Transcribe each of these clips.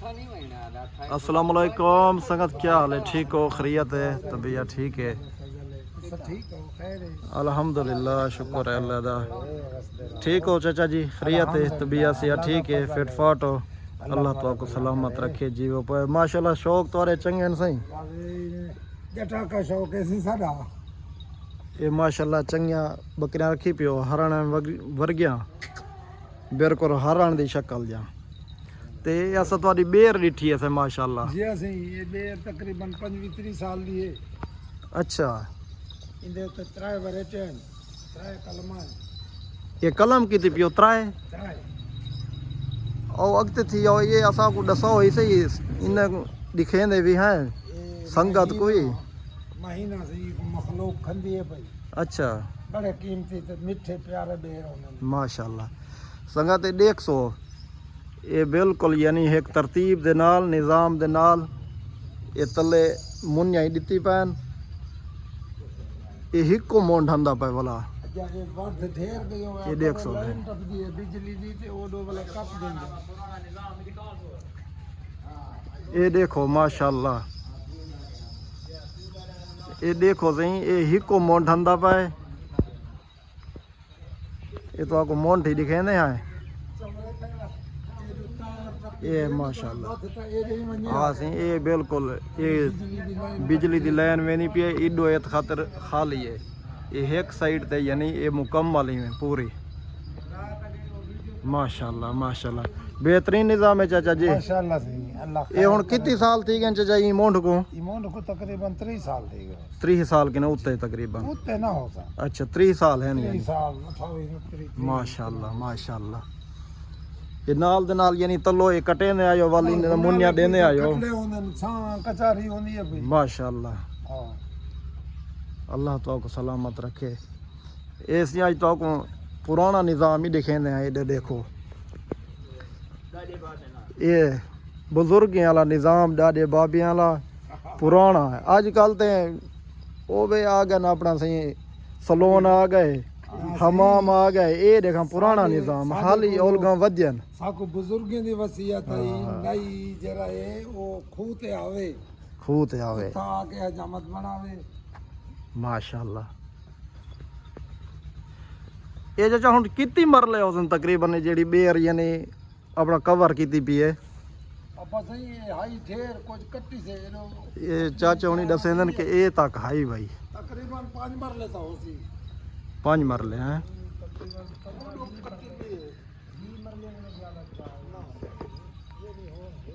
अस्सलाम वालेकुम संगत, क्या हाल है? ठीक हो? खैरियत है? तबीयत ठीक है? अल्हम्दुलिल्लाह, शुक्र है अल्लाह दा। ठीक हो चाचा जी? खैरियत है? तबीयत से ठीक है? फिट फाट हो? अल्लाह तो आपको सलामत रखे जीवो पर। माशाल्लाह शौक तोरे चंगे न सही। जटा का शौक है साडा। ये माशाल्लाह चंगिया बकरियां रखी पियो, हरण वर्गिया बिल्कुल हरण दी शक्ल जा। ते असा तुहाडी बेर डिठी है माशाल्लाह जी असी ये बेर तकरीबन 25-30 साल दी है। अच्छा, इंदे ते त्राय वरेटे हैं, त्राय कलमा ये कलम की पियो त्राए त्राय और अगते थी और ये असा को दसो ऐसे ही इन दिखेंदे भी हैं संगत कोई महीना से मखलूक खंदी है भाई। अच्छा, बड़े कीमती ते मिठे प्यारे बेर होने माशाल्लाह संगत ये देख सो ये बिल्कुल यानी एक तरतीब दे नाल निज़ाम दे नाल ये तले मुनिया ही दिती पैन ये हिको मोंढंदा पे वाला ये वर्ध ढेर गयो है। ये देख सो लाइन टपदी है बिजली दी ते ओडो वाले कप देंगे। ये देखो माशाल्लाह, ये देखो सही ये हिको मोंढंदा पे ये तो आपको मोंढ ही दिखेंदे हैं ये माशाल्लाह। हाँ सी ये बिल्कुल ये बिजली दी लाइन में नहीं पिए इडो एत खातर खाली है ये एक साइड ते यानी ये मुकम्मल ही में पूरी। माशाल्लाह माशाल्लाह बेहतरीन निज़ाम है चाचा जी। माशाल्लाह सही अल्लाह। ये हुन कितनी साल थी गए चाचा जी मोंढ को? इमोंड को तकरीबन 3 साल थी गए। 3 साल के ना उत्ते तकरीबन? उत्ते ना हो सा। अच्छा 3 साल है 3 नहीं? साल 28 माशाल्लाह माशाल्लाह। ये नाल दे नाल यानी तलो ये कटे ने आयो वाली ने मुनिया देने आयो। कटले होंदे छां कचारी होंदी है भाई। माशाल्लाह, हां अल्लाह तो को सलामत रखे। ऐसी आज तो को पुराना निज़ाम ही दिखेंदे हैं ये देखो ये बुजुर्ग वाला निज़ाम दादे बाबियां वाला पुराना है। आजकल ते वो भी आ गए ना अपना सही सलोन आ गए हमाम आ गए ये देखा पुराना निज़ाम हाली ओलगा वजन साको बुजुर्गों दी वसीयत है नई जरा है वो खूते आवे ता के हजामत बनावे। माशाल्लाह ये चाचा हुन कितनी मरले उसन तकरीबन जेडी बेर यानी अपना कवर कीती पी है? अब सही हाई ढेर कुछ कट्टी से ये चाचा हुनी दसेंदन के ए तक हाई भाई तकरीबन 5 मरले ता होसी। 5 मरले हैं।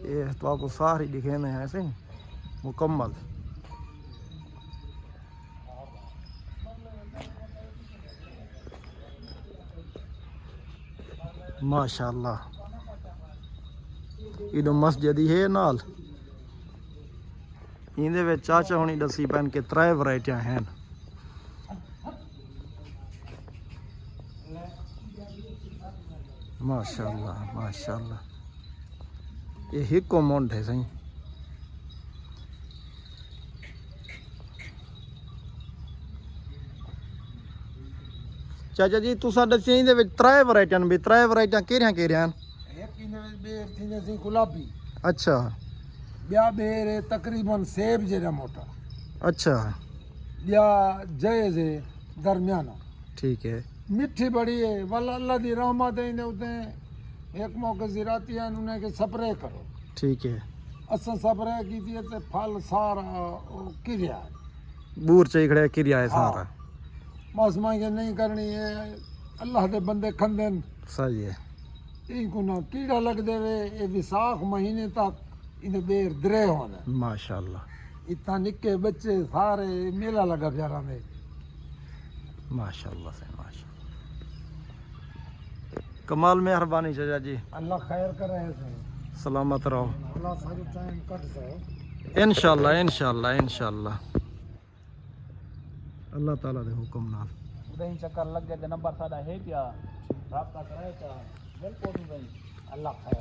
ये तो आपको सारी दिखेंदे हैं ऐसे मुकम्मल। माशाल्लाह इधर मस्जिद ही है नाल इंदे विच चाचा हुनी दसी पैन के 3 वैरायटियां हैं। माशाल्लाह माशाल्लाह ये हिको मोंढ है सही। चाचा जी तुसा दसी इंदे विच 3 वैरायटियां भी 3 वैरायटियां केरियां एक इने बेर थींदे सी गुलाबी। अच्छा, बिया बेर है तकरीबन सेब जेरा मोटा। अच्छा बिया जायज है दरमियाना। ठीक है, मिठी बड़ी है वल्ला अल्लाह दी रहमत है इने उते एक मौके जिराती है उन्हें के स्प्रे करो। ठीक है, असा स्प्रे की थी ते फल सारा किरिया बूर चाहिए किरिया है सारा। मौसमा के नहीं करनी है अल्लाह दे बंदे खंदन सही है। इनको ना कीड़ा लग देवे ये विसाख महीने तक इन्हें बेर दरे होने। माशाल्लाह इतना निक्के बच्चे सारे मेला लगा प्यारा में। माशाल्लाह से माशाल्लाह कमाल मेहरबानी चाचा जी। अल्लाह खैर करे ऐसे सलामत रहो अल्लाह सारे टाइम कट जाए इंशाल्लाह इंशाल्लाह इंशाल्लाह अल्लाह ताला दे हुक्म नाल। उदय चक्कर लग गए नंबर साडा है क्या राब्ता करे क्या बिल्कुल नहीं। अल्लाह खैर।